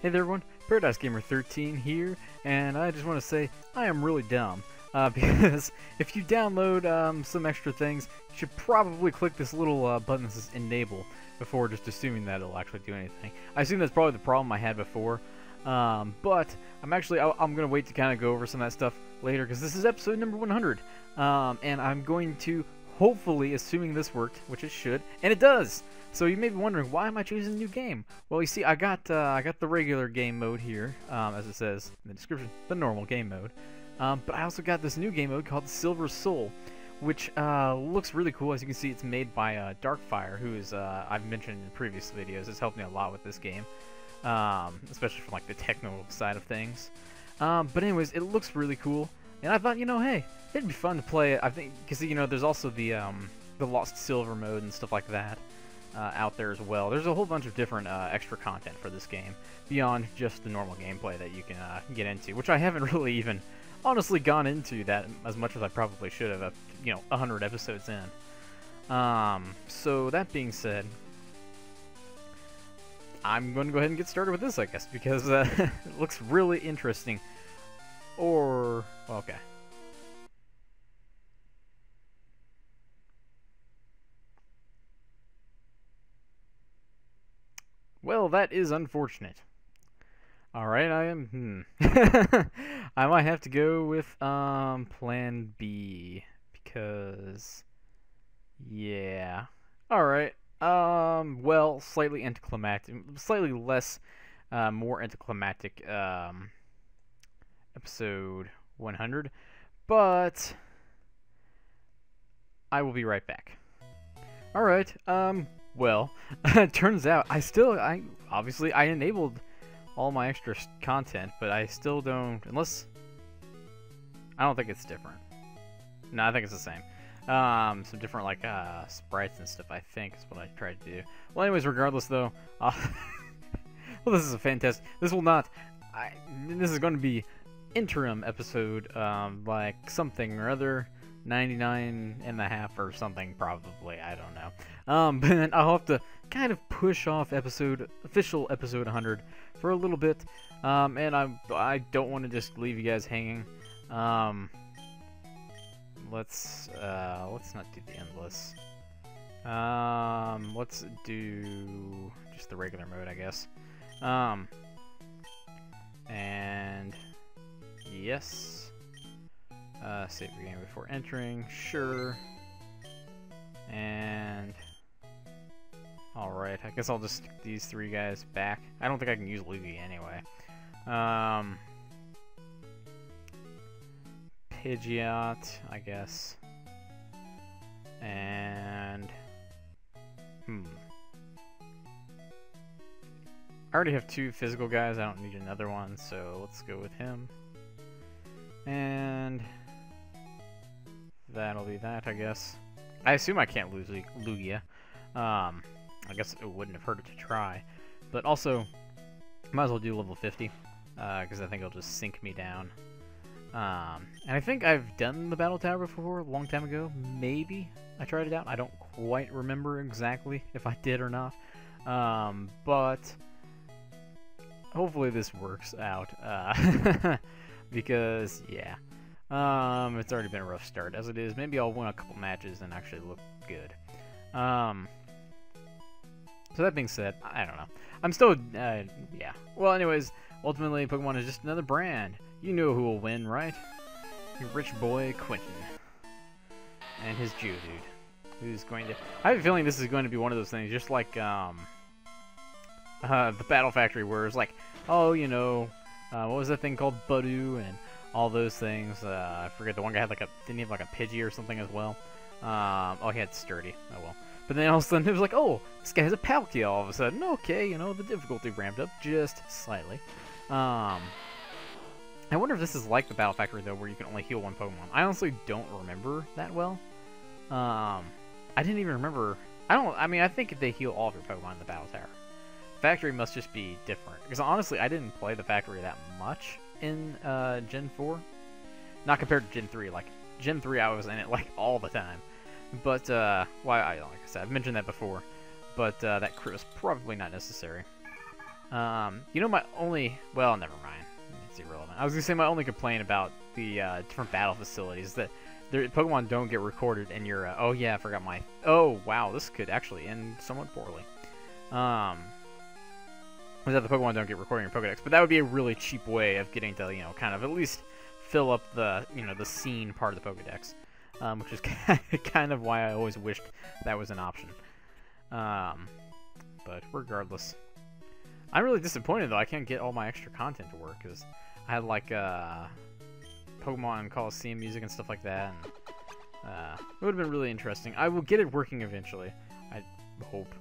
Hey there everyone, Paradise Gamer 13 here, and I just want to say I am really dumb. Because if you download some extra things, you should probably click this little button that says Enable before just assuming that it'll actually do anything. I assume that's probably the problem I had before, but I'm going to wait to kind of go over some of that stuff later because this is episode number 100, and I'm going to hopefully, assuming this worked, which it should, and it does. So you may be wondering, why am I choosing a new game? Well, you see, I got the regular game mode here, as it says in the description, the normal game mode. But I also got this new game mode called Silver Soul, which looks really cool. As you can see, it's made by Darkfire, who is I've mentioned in previous videos. It's helped me a lot with this game, especially from like the technical side of things. But anyways, it looks really cool, and I thought, hey, it'd be fun to play it. I think because there's also the Lost Silver mode and stuff like that. Out there as well. There's a whole bunch of different extra content for this game beyond just the normal gameplay that you can get into, which I haven't really even honestly gone into that as much as I probably should have, 100 episodes in. So that being said, I'm going to go ahead and get started with this, I guess, because it looks really interesting. Okay. Well, that is unfortunate. Alright, I might have to go with, plan B, because, yeah. Alright, well, slightly anticlimactic, slightly less, more anticlimactic, episode 100, but I will be right back. Alright, well, it turns out obviously I enabled all my extra content, but I still don't, I don't think it's different. No, I think it's the same. Some different, like, sprites and stuff, I think, is what I tried to do. Well, anyways, regardless, though, well, this is a fantastic, this is going to be interim episode, like, something or other, 99.5 or something, probably, I don't know. But I'll have to kind of push off official episode 100 for a little bit, and I don't want to just leave you guys hanging. Let's not do the endless. Let's do just the regular mode, I guess. And yes. Save your game before entering, sure. And alright, I guess I'll just stick these three guys back. I don't think I can use Luigi anyway. Pidgeot, I guess. And I already have two physical guys, I don't need another one, so let's go with him. And that'll be that, I guess. I assume I can't lose Lugia. I guess it wouldn't have hurt to try. But also, might as well do level 50, because I think it'll just sink me down. And I think I've done the Battle Tower before, a long time ago. Maybe I tried it out. I don't quite remember exactly if I did or not. But hopefully this works out. Because, yeah. It's already been a rough start as it is. Maybe I'll win a couple matches and actually look good. So that being said, I don't know. I'm still, yeah. Well, anyways, ultimately, Pokemon is just another brand. You know who will win, right? Your rich boy, Quentin. And his Geodude. Who's going to... I have a feeling this is going to be one of those things, just like, the Battle Factory, where it's like, oh, what was that thing called? Budu and all those things. I forget, the one guy had didn't he have like a Pidgey or something as well? Oh, he had Sturdy. Oh well. But then all of a sudden it was like, oh, this guy has a Palkia all of a sudden. Okay, the difficulty ramped up just slightly. I wonder if this is like the Battle Factory though, where you can only heal one Pokemon. I honestly don't remember that well. I didn't even remember. I think they heal all of your Pokemon in the Battle Tower. Factory must just be different, because honestly I didn't play the Factory that much in Gen 4, not compared to Gen 3. Like Gen 3 I was in it like all the time, but like I said, I've mentioned that before, but that crit was probably not necessary. You know, my only... Well, never mind. It's irrelevant. I was going to say my only complaint about the different battle facilities is that Pokemon don't get recorded in your... oh, yeah, I forgot my... Oh, wow, this could actually end somewhat poorly. Was that the Pokemon don't get recorded in your Pokedex, but that would be a really cheap way of getting to, you know, kind of at least fill up the, you know, the scene part of the Pokedex, which is kind of why I always wished that was an option. But regardless, I'm really disappointed though. I can't get all my extra content to work because I had like Pokemon Coliseum music and stuff like that, and it would have been really interesting. I will get it working eventually. I hope.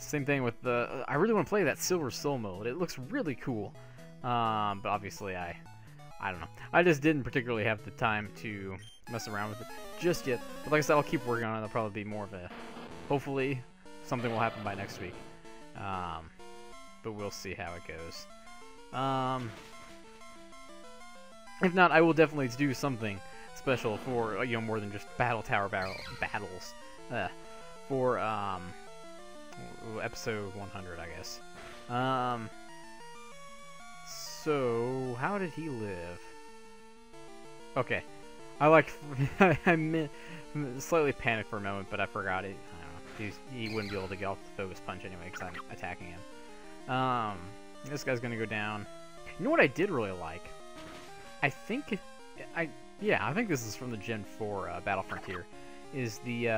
Same thing with the... I really want to play that Silver Soul mode. It looks really cool. But obviously I don't know. I just didn't particularly have the time to mess around with it just yet. But like I said, I'll keep working on it. It'll probably be more of a... Hopefully, something will happen by next week. But we'll see how it goes. If not, I will definitely do something special for, you know, more than just Battle Tower battles. For, episode 100, I guess. So, how did he live? Okay. I slightly panicked for a moment, but I forgot it. I don't know. He wouldn't be able to get off the focus punch anyway, because I'm attacking him. This guy's gonna go down. You know what I did really like? I think... Yeah, I think this is from the Gen 4 Battle Frontier. Is the,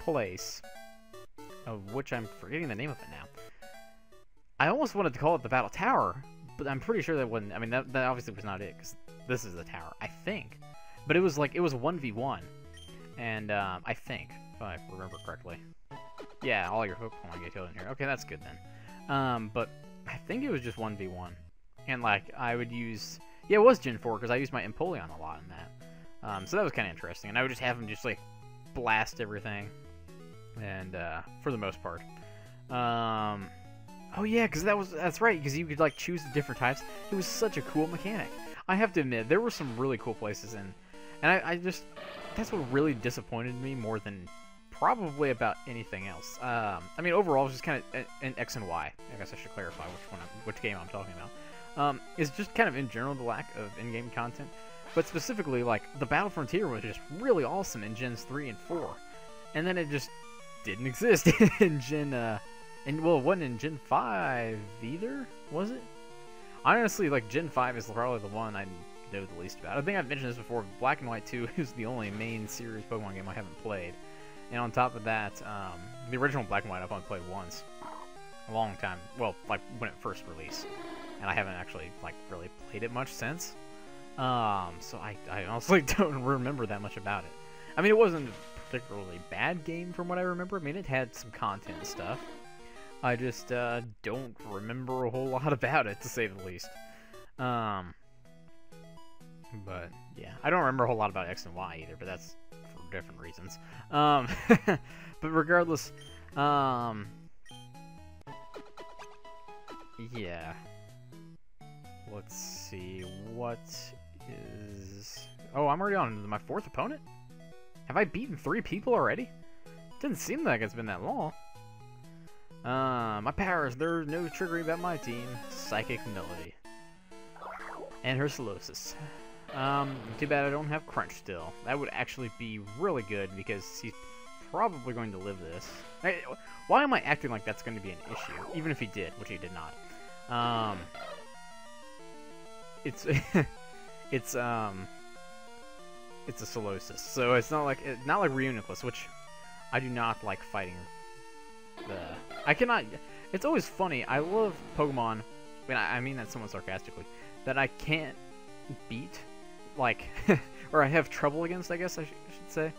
place, of which I'm forgetting the name of it now. I almost wanted to call it the Battle Tower, but I'm pretty sure that wouldn't... I mean, that obviously was not it, because this is the tower, I think. But it was like, it was 1v1. And, I think, if I remember correctly. Yeah, all your Pokemon get killed in here. Okay, that's good then. But I think it was just 1v1. And, like, I would use... Yeah, it was Gen 4, because I used my Empoleon a lot in that. So that was kind of interesting. And I would just have him just, like, blast everything. And, for the most part. Oh yeah, because that's right, because you could, like, choose the different types. It was such a cool mechanic. I have to admit, there were some really cool places in, and I just, that's what really disappointed me more than probably about anything else. I mean, overall, it was just kind of an X and Y. I guess I should clarify which game I'm talking about. It's just kind of, in general, the lack of in-game content. But specifically, like, the Battle Frontier was just really awesome in Gens 3 and 4. And then it just didn't exist in well, it wasn't in Gen 5 either, was it? Honestly, like, Gen 5 is probably the one I know the least about. I think I've mentioned this before, Black and White 2 is the only main series Pokemon game I haven't played. And on top of that, the original Black and White I've only played once. A long time. Well, like, when it first released. And I haven't actually, like, really played it much since. So I honestly don't remember that much about it. I mean, it wasn't a particularly bad game from what I remember. I mean, it had some content and stuff. I just don't remember a whole lot about it, to say the least. But yeah, I don't remember a whole lot about X and Y either, but that's for different reasons. But regardless, yeah. Let's see, what is... Oh, I'm already on my 4th opponent? Have I beaten 3 people already? Didn't seem like it's been that long. My powers, there's no trickery about my team. Psychic Melody. And her Solosis. Too bad I don't have Crunch still. That would actually be really good because he's probably going to live this. Why am I acting like that's going to be an issue? Even if he did, which he did not. It's it's a Solosis, so it's not like Reuniclus, which I do not like fighting. I cannot. It's always funny. I love Pokemon. I mean that somewhat sarcastically. That I can't beat, like, or I have trouble against. I guess I should say.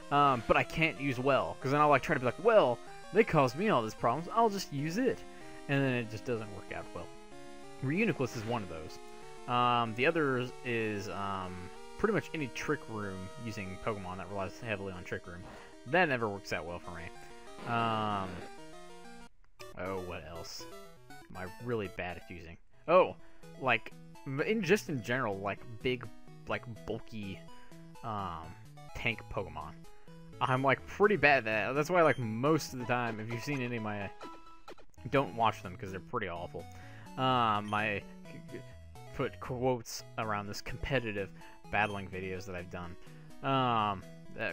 But I can't use well, because then I'll like try to be like, well, they caused me all these problems. I'll just use it, and then it just doesn't work out well. Reuniclus is one of those. The other is pretty much any Trick Room using Pokemon that relies heavily on Trick Room. That never works out well for me. Oh, what else am I really bad at using? Oh, like, just in general, like, big, like, bulky, tank Pokemon. I'm like pretty bad at that. That's why like most of the time, if you've seen any of my, don't watch them because they're pretty awful. My put quotes around this competitive battling videos that I've done.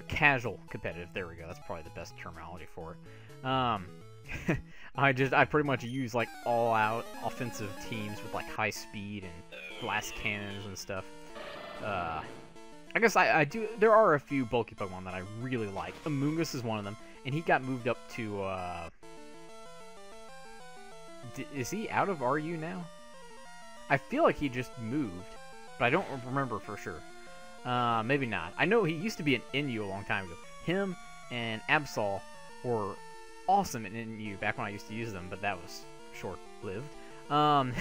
Casual competitive. There we go. That's probably the best terminology for it. I pretty much use like all-out offensive teams with like high speed and blast cannons and stuff. I guess I do. There are a few bulky Pokemon that I really like. Amoonguss is one of them, and he got moved up to. Is he out of RU now? I feel like he just moved, but I don't remember for sure. Maybe not. I know he used to be an NU a long time ago. Him and Absol were awesome in NU back when I used to use them, but that was short-lived. And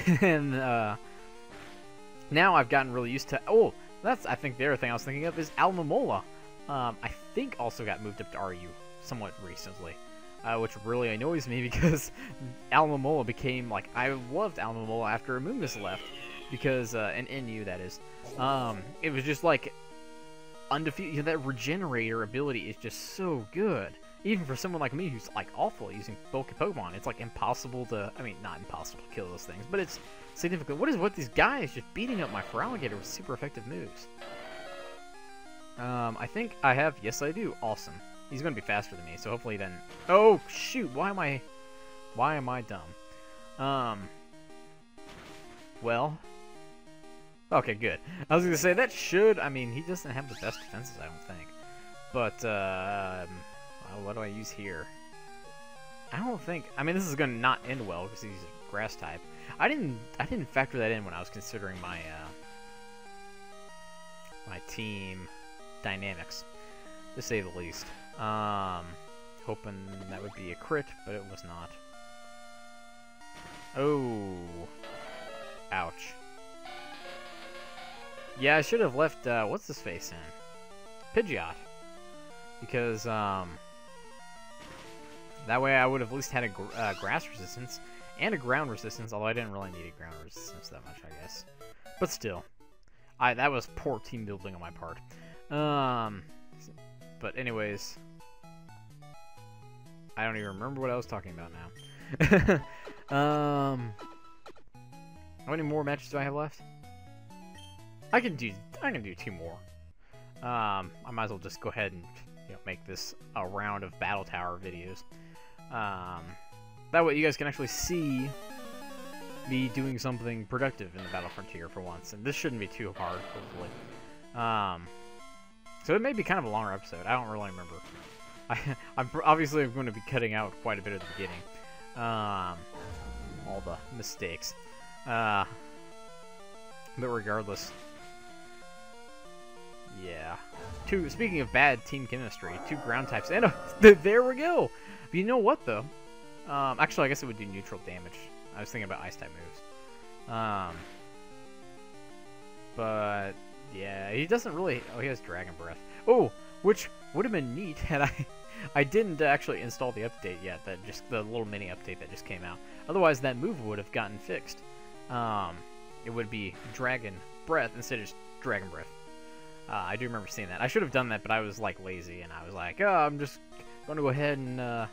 now I've gotten really used to. Oh, that's I think the other thing I was thinking of is Alomomola. I think also got moved up to RU somewhat recently. Which really annoys me because Alomomola became, like, I loved Alomomola after Amoonguss left, because, an NU that is, it was just, like, undefeated, you know, that Regenerator ability is just so good, even for someone like me who's, like, awful at using bulky Pokemon. It's, like, impossible to, I mean, not impossible to kill those things, but it's significant. What is with these guys just beating up my Feraligatr with super effective moves? I think I have, yes I do, awesome. He's gonna be faster than me, so hopefully then. Oh shoot! Why am I dumb? Well. Okay, good. I was gonna say that should. I mean, he doesn't have the best defenses, I don't think. But well, what do I use here? I don't think. I mean, this is gonna not end well because he's a grass type. I didn't factor that in when I was considering my my team dynamics, to say the least. Hoping that would be a crit, but it was not. Oh. Ouch. Yeah, I should have left, what's his face in? Pidgeot. Because, that way I would have at least had a grass resistance and a ground resistance, although I didn't really need a ground resistance that much, I guess. But still. That was poor team building on my part. But anyways, I don't even remember what I was talking about now. How many more matches do I have left? I can do 2 more. I might as well just go ahead and make this a round of Battle Tower videos. That way you guys can actually see me doing something productive in the Battle Frontier for once, and this shouldn't be too hard, hopefully. So it may be kind of a longer episode. I don't really remember. I'm obviously going to be cutting out quite a bit at the beginning. All the mistakes. But regardless. Yeah. Speaking of bad team chemistry, 2 ground types. And there we go! But you know what, though? Actually, I guess it would do neutral damage. I was thinking about ice-type moves. But yeah, he doesn't really. Oh, he has Dragon Breath. Oh, which would have been neat had I didn't actually install the update yet. The little mini update that just came out. Otherwise, that move would have gotten fixed. It would be Dragon Breath instead of just Dragon Breath. I do remember seeing that. I should have done that, but I was like lazy, and I was like, oh, I'm just going to go ahead and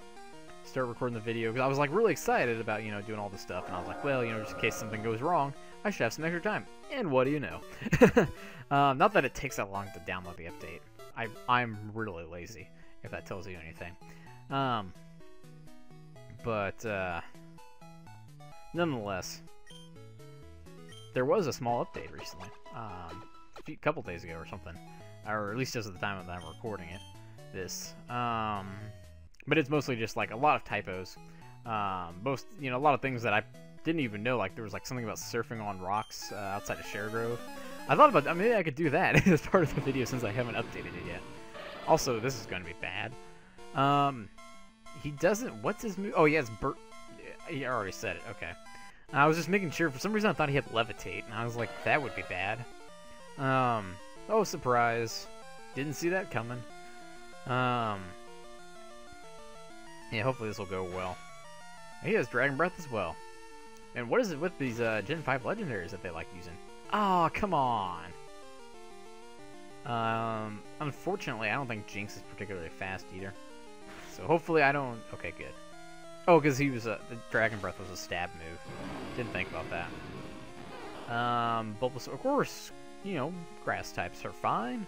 start recording the video because I was like really excited about doing all this stuff, and I was like, well, just in case something goes wrong, I should have some extra time. And what do you know? Not that it takes that long to download the update. I'm really lazy, if that tells you anything. But nonetheless, there was a small update recently, a couple days ago or something, or at least as of the time that I'm recording it. But it's mostly just like a lot of typos. A lot of things that I didn't even know. Like there was like something about surfing on rocks outside of Sharegrove. I thought about maybe I could do that as part of the video since I haven't updated it yet. Also, this is going to be bad. He doesn't. What's his move? Oh, he has Burt. He already said it. Okay. I was just making sure. For some reason, I thought he had Levitate, and I was like, that would be bad. Oh, surprise! Didn't see that coming. Yeah, hopefully this will go well. He has Dragon Breath as well. And what is it with these Gen 5 legendaries that they like using? Oh, come on! Unfortunately, I don't think Jinx is particularly fast either. So hopefully I don't... Okay, good. Oh, because he was the Dragon Breath was a stab move. Didn't think about that. Bulbasaur, of course, you know, grass types are fine.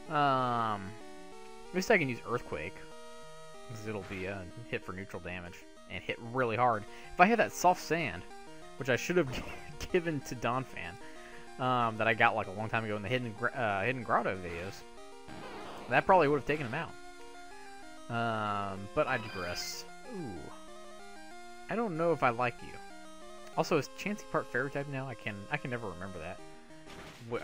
At least I can use Earthquake, because it'll be a hit for neutral damage and hit really hard. If I had that soft sand, which I should have given to Donphan, that I got like a long time ago in the Hidden Grotto videos, that probably would have taken him out. But I digress. Ooh. I don't know if I like you. Also, is Chansey part Fairy type now? I can never remember that.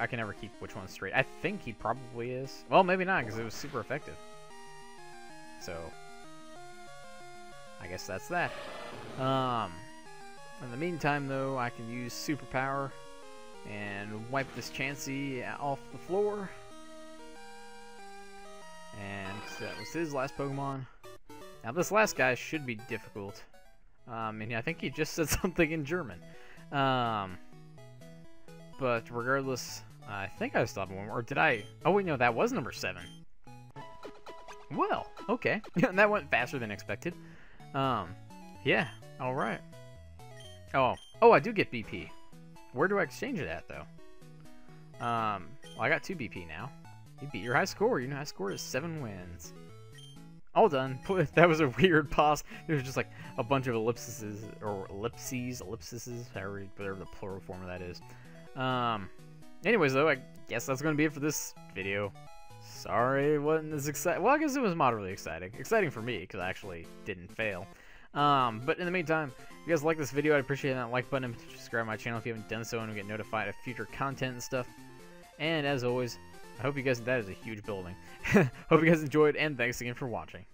I can never keep which one's straight. I think he probably is. Well, maybe not, because it was super effective. So, I guess that's that. In the meantime, though, I can use Superpower and wipe this Chansey off the floor. And that was his last Pokemon. Now, this last guy should be difficult. And I think he just said something in German. But regardless, I think I still have one more. Or did I? Oh, wait, no, that was number 7. Well, okay. That went faster than expected. Yeah, alright. Oh, I do get BP. Where do I exchange it at, though? Well, I got 2 BP now. You beat your high score. Your high score is 7 wins. All done. That was a weird pause. There was just like a bunch of ellipses, or ellipses, whatever the plural form of that is. Anyways, though, I guess that's going to be it for this video. Sorry it wasn't as exciting. Well, I guess it was moderately exciting. Exciting for me, because I actually didn't fail. But in the meantime, if you guys like this video, I'd appreciate that like button and subscribe to my channel if you haven't done so, and get notified of future content and stuff. And as always, I hope you guys, that is a huge building. Hope you guys enjoyed, and thanks again for watching.